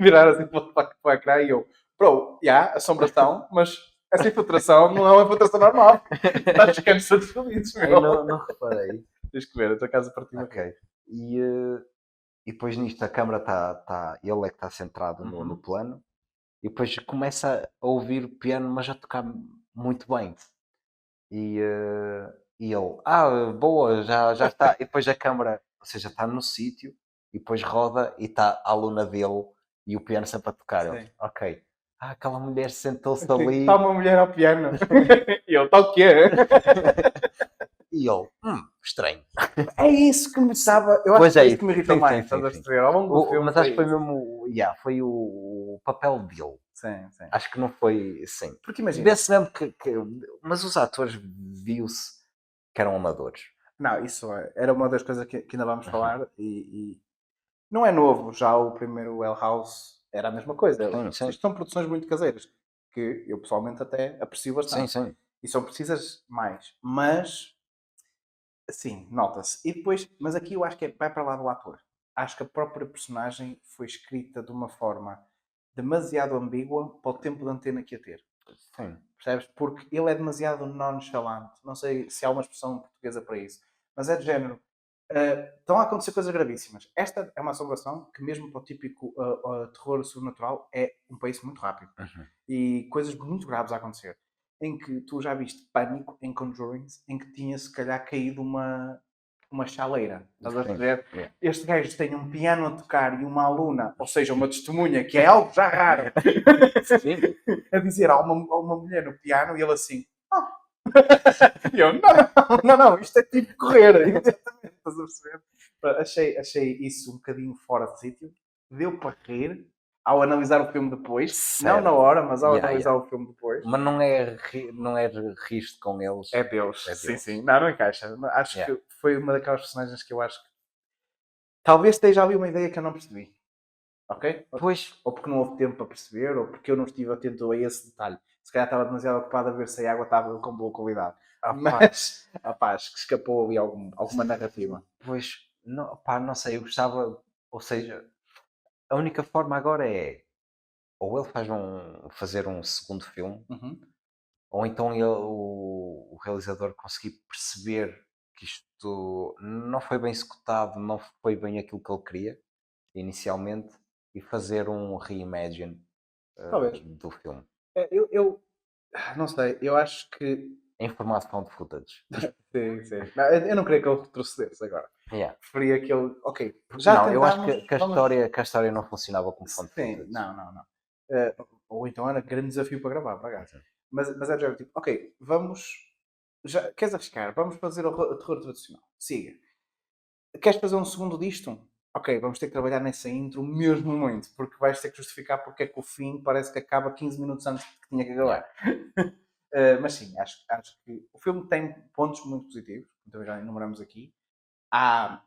[SPEAKER 2] virar assim para o ecrã e eu, bro, assombração, mas essa infiltração não é uma infiltração normal. Estás ficando satisfeitos,
[SPEAKER 1] Ai,
[SPEAKER 2] meu.
[SPEAKER 1] não reparei.
[SPEAKER 2] Tens que ver, a tua casa partiu aqui.
[SPEAKER 1] Ok. E depois nisto a câmara está. Ele é que está centrado no plano. E depois começa a ouvir o piano, mas a tocar muito bem. E ele, boa, já está. E depois a câmara, ou seja, está no sítio, e depois roda e está a aluna dele e o piano sempre a tocar. Eu,
[SPEAKER 2] Sim.
[SPEAKER 1] ok. Aquela mulher sentou-se ali.
[SPEAKER 2] Está uma mulher ao piano. E eu, está o quê?
[SPEAKER 1] E ele, estranho.
[SPEAKER 2] É isso que me estava. Eu acho
[SPEAKER 1] Pois
[SPEAKER 2] que
[SPEAKER 1] é
[SPEAKER 2] foi isso
[SPEAKER 1] isso.
[SPEAKER 2] que me irritou
[SPEAKER 1] Sim,
[SPEAKER 2] mais.
[SPEAKER 1] sim,
[SPEAKER 2] Estás a
[SPEAKER 1] sim.
[SPEAKER 2] perceber? Ao longo do filme.
[SPEAKER 1] Mas acho que foi mesmo. Foi o papel dele.
[SPEAKER 2] Sim.
[SPEAKER 1] Acho que não foi assim.
[SPEAKER 2] Porque imagina.
[SPEAKER 1] Vê-se mesmo mas os atores viu-se que eram amadores.
[SPEAKER 2] Não, isso era uma das coisas que ainda vamos falar. E não é novo. Já o primeiro Well House era a mesma coisa.
[SPEAKER 1] Sim.
[SPEAKER 2] Isto são produções muito caseiras. Que eu pessoalmente até aprecio bastante.
[SPEAKER 1] Sim.
[SPEAKER 2] E são precisas mais. Mas. Sim, nota-se. E depois, mas aqui eu acho que vai para lá do ator. Acho que a própria personagem foi escrita de uma forma demasiado ambígua para o tempo de antena que ia ter.
[SPEAKER 1] Sim.
[SPEAKER 2] Percebes? Porque ele é demasiado nonchalant. Não sei se há uma expressão portuguesa para isso, mas é de género. Estão a acontecer coisas gravíssimas. Esta é uma assombração que, mesmo para o típico terror sobrenatural, é um país muito rápido. E coisas muito graves a acontecer. Em que tu já viste pânico em Conjurings, em que tinha se calhar caído uma chaleira. Estás a perceber?
[SPEAKER 1] Yeah.
[SPEAKER 2] Este gajo tem um piano a tocar e uma aluna, ou seja, uma testemunha, que é algo já raro,
[SPEAKER 1] Sim.
[SPEAKER 2] a dizer há uma mulher no piano e ele assim. E eu, não, isto é tipo correr. Exatamente, estás a perceber? Achei isso um bocadinho fora de sítio. Deu para rir ao analisar o filme depois.
[SPEAKER 1] Certo.
[SPEAKER 2] Não na hora, mas ao analisar o filme depois.
[SPEAKER 1] Mas não é risto com eles.
[SPEAKER 2] É Deus.
[SPEAKER 1] É Deus.
[SPEAKER 2] Sim. Não encaixa. Acho
[SPEAKER 1] Yeah.
[SPEAKER 2] que foi uma daquelas personagens que eu acho que talvez esteja ali uma ideia que eu não percebi. Ok?
[SPEAKER 1] Pois.
[SPEAKER 2] Ou porque não houve tempo para perceber, ou porque eu não estive atento a esse detalhe. Se calhar estava demasiado ocupado a ver se a água estava com boa qualidade. Mas, acho que escapou ali alguma narrativa.
[SPEAKER 1] Pois, não sei, eu gostava, ou seja, a única forma agora é, ou ele fazer um segundo filme, ou então o realizador conseguir perceber que isto não foi bem executado, não foi bem aquilo que ele queria inicialmente, e fazer um reimagine
[SPEAKER 2] Talvez.
[SPEAKER 1] do filme.
[SPEAKER 2] Eu não sei, eu acho que
[SPEAKER 1] em formato found footage.
[SPEAKER 2] Sim, sim. Não, eu não queria que ele retrocedesse agora.
[SPEAKER 1] Yeah.
[SPEAKER 2] Preferia que ele. Ok, já
[SPEAKER 1] Não, eu acho
[SPEAKER 2] tentámos,
[SPEAKER 1] que a
[SPEAKER 2] vamos-
[SPEAKER 1] história não funcionava como found
[SPEAKER 2] Sim,
[SPEAKER 1] footage.
[SPEAKER 2] não. Ou então era grande desafio para gravar, para gajo.
[SPEAKER 1] Uhum.
[SPEAKER 2] Mas é do género tipo, ok, vamos. Já, queres arriscar? Vamos fazer o terror tradicional. Siga. Queres fazer um segundo disto? Ok, vamos ter que trabalhar nessa intro mesmo muito, porque vais ter que justificar porque é que o fim parece que acaba 15 minutos antes de que tinha que acabar. Mas sim, acho que o filme tem pontos muito positivos, então já enumeramos aqui. Há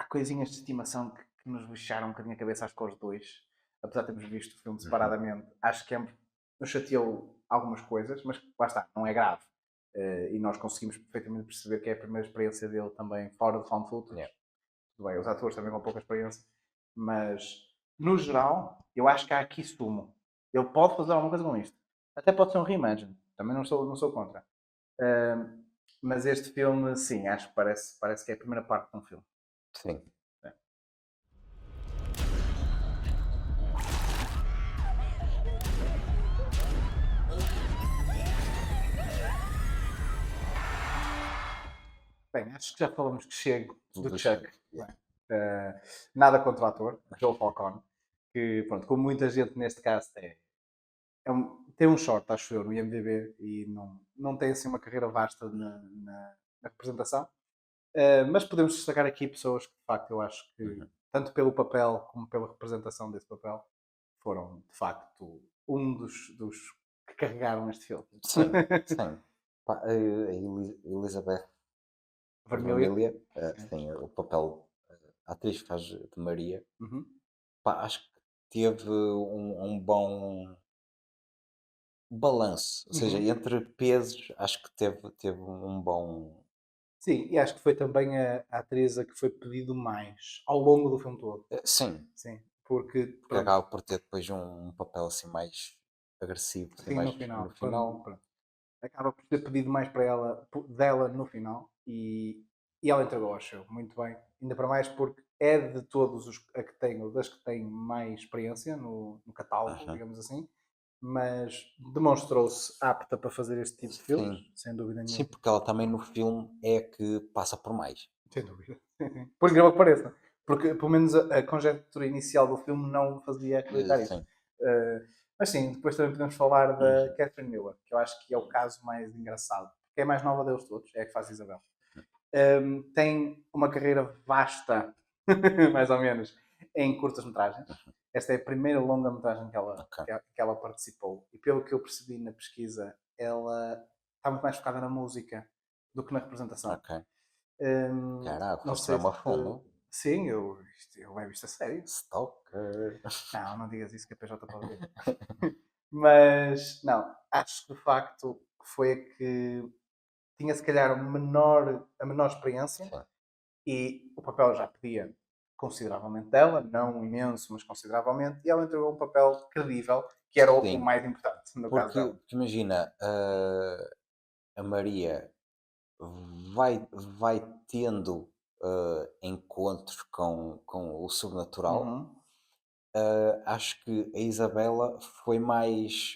[SPEAKER 2] coisinhas de estimação que nos lixaram um bocadinho a cabeça, acho que aos dois, apesar de termos visto o filme separadamente, acho que nos chateou algumas coisas, mas lá está, não é grave. E nós conseguimos perfeitamente perceber que é a primeira experiência dele também fora de found footage.
[SPEAKER 1] Yeah.
[SPEAKER 2] Tudo bem, os atores também com pouca experiência, mas no geral, eu acho que há aqui sumo. Ele pode fazer alguma coisa com isto. Até pode ser um reimagine, também não sou contra. Uh, mas este filme, sim, acho que parece que é a primeira parte de um filme.
[SPEAKER 1] Sim.
[SPEAKER 2] É. Bem, acho que já falamos que chego do Chuck.
[SPEAKER 1] Yeah.
[SPEAKER 2] Nada contra o ator, Joe Falcone, que, pronto, como muita gente neste caso tem um short, acho eu, no IMDb e não tem assim uma carreira vasta na representação. Mas podemos destacar aqui pessoas que, de facto, eu acho que, tanto pelo papel como pela representação desse papel, foram, de facto, um dos que carregaram este filme.
[SPEAKER 1] Sim, sim. Pá, a Elizabeth
[SPEAKER 2] Vermillion.
[SPEAKER 1] Vermillion, sim, o papel, a atriz que faz de Maria,
[SPEAKER 2] Uhum.
[SPEAKER 1] pá, acho que teve um bom balanço, ou seja,
[SPEAKER 2] Uhum.
[SPEAKER 1] entre pesos, acho que teve um bom.
[SPEAKER 2] Sim, e acho que foi também a atriz a que foi pedido mais ao longo do filme todo.
[SPEAKER 1] Sim,
[SPEAKER 2] Sim, porque,
[SPEAKER 1] porque
[SPEAKER 2] pronto,
[SPEAKER 1] acaba por ter depois um papel assim mais agressivo, assim,
[SPEAKER 2] sim, no
[SPEAKER 1] mais no
[SPEAKER 2] final,
[SPEAKER 1] final.
[SPEAKER 2] pronto, acaba por ter pedido mais para ela, dela no final e ela entregou, acho eu, muito bem. Ainda para mais porque é de todos os a que tenho, das que têm mais experiência no catálogo,
[SPEAKER 1] Uhum.
[SPEAKER 2] digamos assim, mas demonstrou-se apta para fazer este tipo de filmes,
[SPEAKER 1] Sim,
[SPEAKER 2] sem dúvida
[SPEAKER 1] sim,
[SPEAKER 2] nenhuma.
[SPEAKER 1] porque ela também no filme é que passa por mais.
[SPEAKER 2] Sem dúvida. Por incrível que pareça. Porque, pelo menos, a conjectura inicial do filme não me fazia acreditar isso.
[SPEAKER 1] Sim.
[SPEAKER 2] Mas sim, depois também podemos falar da
[SPEAKER 1] Uhum.
[SPEAKER 2] Catherine Miller, que eu acho que é o caso mais engraçado. Que é a mais nova deles todos, é a que faz Isabel. Tem uma carreira vasta, mais ou menos, em curtas-metragens. Esta é a primeira longa-metragem que ela,
[SPEAKER 1] Ok,
[SPEAKER 2] que ela participou. E pelo que eu percebi na pesquisa, ela está muito mais focada na música do que na representação.
[SPEAKER 1] ok. Caraca,
[SPEAKER 2] Não
[SPEAKER 1] foste
[SPEAKER 2] sei
[SPEAKER 1] mesmo a
[SPEAKER 2] se.
[SPEAKER 1] fundo.
[SPEAKER 2] Sim, eu levo isto a sério.
[SPEAKER 1] Stalker.
[SPEAKER 2] Não digas isso que a PJ pode ver. Mas, não, acho que de facto foi a que tinha se calhar a menor experiência
[SPEAKER 1] Sim.
[SPEAKER 2] e o papel já pedia consideravelmente dela, não imenso, mas consideravelmente, e ela entregou um papel credível, que era o
[SPEAKER 1] Sim,
[SPEAKER 2] mais importante no caso dela.
[SPEAKER 1] porque imagina, a Maria vai tendo encontros com o sobrenatural.
[SPEAKER 2] Uhum.
[SPEAKER 1] Acho que a Isabela foi mais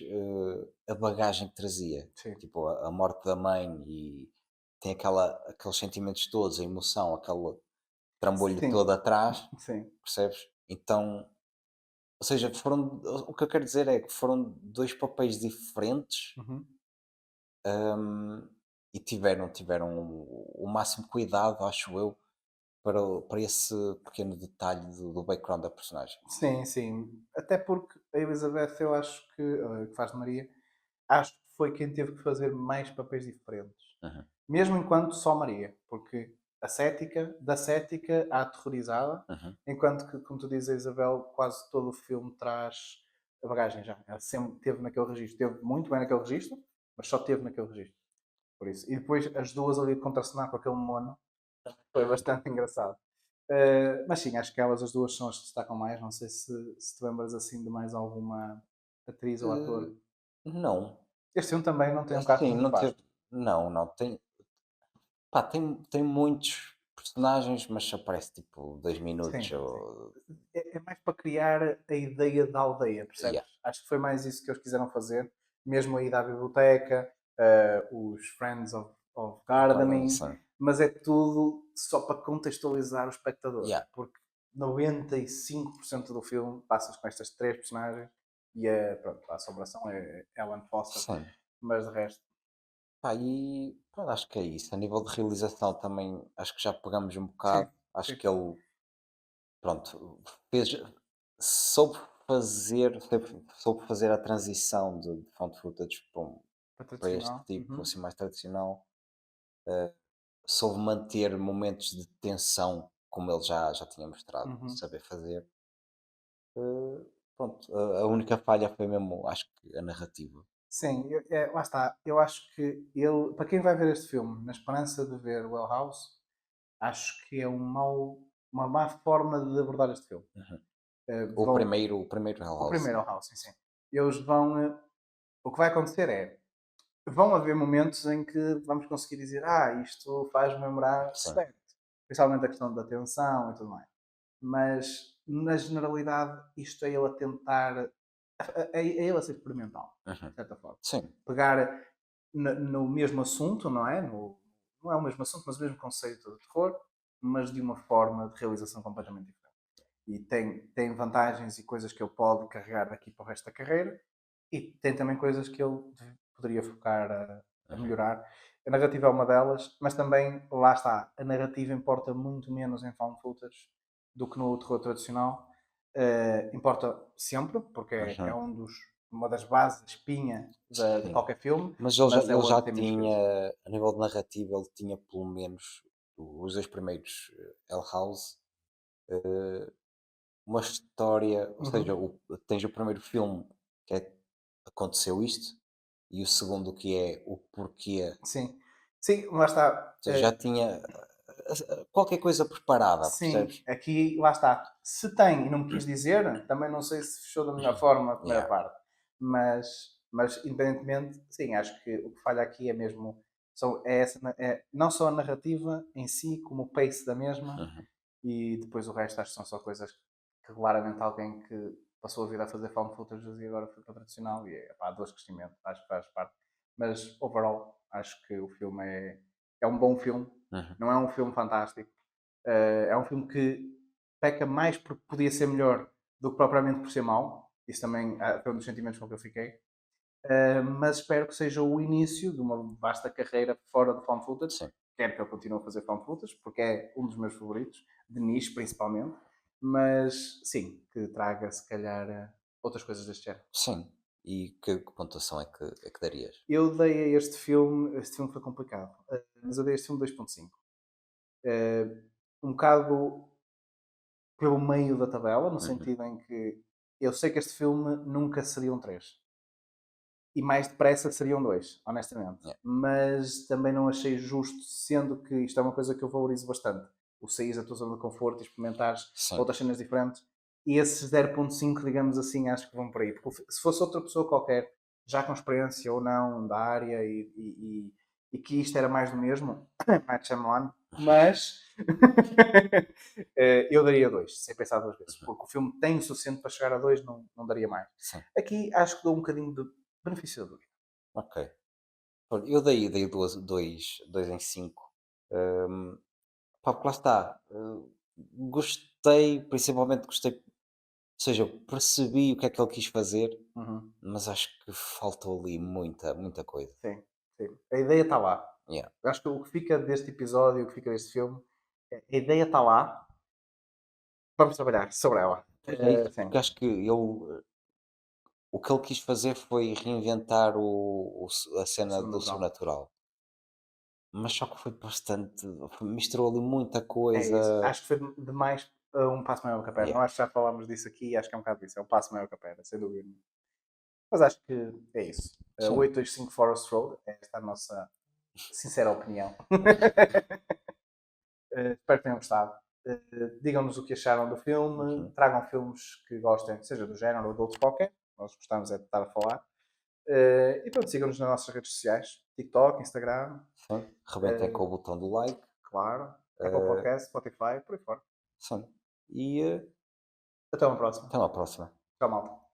[SPEAKER 1] a bagagem que trazia,
[SPEAKER 2] Sim,
[SPEAKER 1] tipo a morte da mãe e tem aqueles sentimentos todos, a emoção, aquele trambolho
[SPEAKER 2] sim,
[SPEAKER 1] todo atrás,
[SPEAKER 2] sim.
[SPEAKER 1] percebes? Então, ou seja, o que eu quero dizer é que foram dois papéis diferentes.
[SPEAKER 2] Uhum.
[SPEAKER 1] E tiveram o máximo cuidado, acho eu, para esse pequeno detalhe do background da personagem.
[SPEAKER 2] Sim, sim. Até porque a Elizabeth, eu acho que faz de Maria, acho que foi quem teve que fazer mais papéis diferentes.
[SPEAKER 1] Uhum,
[SPEAKER 2] Mesmo enquanto só Maria. Porque da cética à aterrorizada,
[SPEAKER 1] uhum,
[SPEAKER 2] enquanto que, como tu dizes, a Isabel, quase todo o filme traz a bagagem já. Ela sempre teve naquele registro. Teve muito bem naquele registro, mas só teve naquele registro. Por isso. E depois as duas ali contracenar com aquele mono foi bastante engraçado. Mas sim, acho que elas as duas são as que destacam mais. Não sei se te lembras assim de mais alguma atriz ou ator.
[SPEAKER 1] Eh, não.
[SPEAKER 2] Este filme também não tem um cast
[SPEAKER 1] Sim,
[SPEAKER 2] muito
[SPEAKER 1] não teve.
[SPEAKER 2] vasto.
[SPEAKER 1] Não. Pá, tem muitos personagens, mas só aparece tipo 2
[SPEAKER 2] Sim,
[SPEAKER 1] minutos.
[SPEAKER 2] sim.
[SPEAKER 1] Ou...
[SPEAKER 2] É mais para criar a ideia da aldeia, percebes?
[SPEAKER 1] Yeah.
[SPEAKER 2] Acho que foi mais isso que eles quiseram fazer. Mesmo a ida à biblioteca, os Friends of Gardening,
[SPEAKER 1] Sim.
[SPEAKER 2] mas é tudo só para contextualizar o espectador,
[SPEAKER 1] Yeah.
[SPEAKER 2] porque 95% do filme passas com estas 3 personagens e pronto, a assombração é Ellen Foster,
[SPEAKER 1] Sim.
[SPEAKER 2] mas de resto,
[SPEAKER 1] Pá, e pronto, acho que é isso. A nível de realização também acho que já pegamos um
[SPEAKER 2] sim,
[SPEAKER 1] bocado. Acho
[SPEAKER 2] sim.
[SPEAKER 1] que ele, pronto, fez, soube soube fazer a transição de found footage
[SPEAKER 2] Para
[SPEAKER 1] para este
[SPEAKER 2] tradicional.
[SPEAKER 1] tipo
[SPEAKER 2] Uhum.
[SPEAKER 1] assim mais tradicional. Soube manter momentos de tensão como ele já tinha mostrado
[SPEAKER 2] Uhum.
[SPEAKER 1] saber fazer. Pronto, a única falha foi mesmo, acho que a narrativa.
[SPEAKER 2] Sim, lá está. Eu acho que ele, para quem vai ver este filme, na esperança de ver Well House, acho que é uma má forma de abordar este filme.
[SPEAKER 1] Uhum.
[SPEAKER 2] Vão,
[SPEAKER 1] O primeiro Hell
[SPEAKER 2] o
[SPEAKER 1] House.
[SPEAKER 2] primeiro Well House, sim, sim. Eles vão. O que vai acontecer é. Vão haver momentos em que vamos conseguir dizer, isto faz-me lembrar
[SPEAKER 1] Sim.
[SPEAKER 2] certo. Principalmente a questão da atenção e tudo mais. Mas, na generalidade, isto é ele a tentar. É ele a ser experimental,
[SPEAKER 1] Uhum.
[SPEAKER 2] de certa forma.
[SPEAKER 1] Sim.
[SPEAKER 2] Pegar no mesmo assunto, não é? Não é o mesmo assunto, mas o mesmo conceito de terror, mas de uma forma de realização completamente diferente. E tem vantagens e coisas que ele pode carregar daqui para o resto da carreira, e tem também coisas que ele poderia focar a
[SPEAKER 1] Uhum.
[SPEAKER 2] melhorar. A narrativa é uma delas, mas também, lá está, a narrativa importa muito menos em found footage do que no terror tradicional. Importa sempre, porque é
[SPEAKER 1] Uhum.
[SPEAKER 2] uma das bases, espinha de
[SPEAKER 1] Sim.
[SPEAKER 2] qualquer filme,
[SPEAKER 1] Mas
[SPEAKER 2] mas é
[SPEAKER 1] ele já
[SPEAKER 2] onde tem menos peso.
[SPEAKER 1] tinha, a nível de narrativa, ele tinha pelo menos os 2 primeiros Hell House, uma história, ou seja,
[SPEAKER 2] Uhum.
[SPEAKER 1] tens o primeiro filme que é aconteceu isto, e o segundo que é o porquê.
[SPEAKER 2] Sim, sim, lá está.
[SPEAKER 1] Ou seja, já tinha qualquer coisa preparada,
[SPEAKER 2] Sim,
[SPEAKER 1] percebes?
[SPEAKER 2] aqui, lá está. Se tem e não me quis dizer, também não sei se fechou da melhor forma a primeira
[SPEAKER 1] Yeah.
[SPEAKER 2] parte. Mas independentemente, sim, acho que o que falha aqui é mesmo. Não só a narrativa em si, como o pace da mesma,
[SPEAKER 1] Uhum.
[SPEAKER 2] e depois o resto acho que são só coisas que claramente alguém que passou a vida a fazer found footage e agora foi para o tradicional, e pá, dores de crescimento, acho que faz parte. Mas overall, acho que o filme é um bom filme,
[SPEAKER 1] Uhum.
[SPEAKER 2] não é um filme fantástico. É um filme que peca mais porque podia ser melhor do que propriamente por ser mau. Isso também foi um dos sentimentos com que eu fiquei. Mas espero que seja o início de uma vasta carreira fora de found footage.
[SPEAKER 1] Sim,
[SPEAKER 2] Quero que ele continue a fazer found footage, porque é um dos meus favoritos, de nicho principalmente. Mas sim, que traga se calhar outras coisas deste género.
[SPEAKER 1] sim. E que pontuação é que darias?
[SPEAKER 2] Eu dei a este filme foi complicado, mas eu dei a este filme 2.5. Um bocado pelo meio da tabela, no
[SPEAKER 1] Uhum.
[SPEAKER 2] sentido em que eu sei que este filme nunca seria um 3. E mais depressa seriam 2, honestamente.
[SPEAKER 1] Yeah.
[SPEAKER 2] Mas também não achei justo, sendo que isto é uma coisa que eu valorizo bastante. O sair da tua zona de conforto e experimentares
[SPEAKER 1] Sim,
[SPEAKER 2] outras cenas diferentes. E esses 0.5, digamos assim, acho que vão por aí. Porque se fosse outra pessoa qualquer, já com experiência ou não da área e que isto era mais do mesmo, Night Shyamalan, mas eu daria 2, sem pensar duas vezes.
[SPEAKER 1] uhum.
[SPEAKER 2] Porque o filme tem o suficiente para chegar a 2, não daria mais.
[SPEAKER 1] Sim,
[SPEAKER 2] Aqui acho que dou um bocadinho de benefício da dúvida.
[SPEAKER 1] ok. Olha, eu dei dois em 5. Pá, porque lá está. Gostei, principalmente gostei, ou seja, percebi o que é que ele quis fazer,
[SPEAKER 2] Uhum.
[SPEAKER 1] mas acho que faltou ali muita coisa.
[SPEAKER 2] Sim, sim. A ideia está lá.
[SPEAKER 1] Yeah.
[SPEAKER 2] Eu acho que o que fica deste episódio, o que fica deste filme, a ideia está lá. Vamos trabalhar sobre ela.
[SPEAKER 1] Pois é isso,
[SPEAKER 2] Sim.
[SPEAKER 1] porque acho que ele, o que ele quis fazer foi reinventar a cena do
[SPEAKER 2] Sobrenatural.
[SPEAKER 1] sobrenatural. Mas só que foi bastante. Misturou ali muita
[SPEAKER 2] É isso.
[SPEAKER 1] coisa.
[SPEAKER 2] Acho que foi demais um passo maior que a perna. Eu
[SPEAKER 1] Yeah.
[SPEAKER 2] acho que já falámos disso aqui, acho que é um bocado isso. É um passo maior que a perna, sem dúvida. Mas acho que é isso.
[SPEAKER 1] Sim.
[SPEAKER 2] 825 Forest Road, esta é a nossa sincera opinião. Espero que tenham gostado. Digam-nos o que acharam do filme,
[SPEAKER 1] Uhum.
[SPEAKER 2] tragam filmes que gostem, seja do género ou de outro qualquer. Nós gostamos é de estar a falar. E pronto, sigam-nos nas nossas redes sociais: TikTok, Instagram,
[SPEAKER 1] Sim. Rebentem com
[SPEAKER 2] eh,
[SPEAKER 1] o botão do like.
[SPEAKER 2] claro, Apple
[SPEAKER 1] eh,
[SPEAKER 2] Podcast, Spotify, por aí fora.
[SPEAKER 1] sim. E
[SPEAKER 2] Até uma próxima.
[SPEAKER 1] até uma próxima.
[SPEAKER 2] Tchau, malta.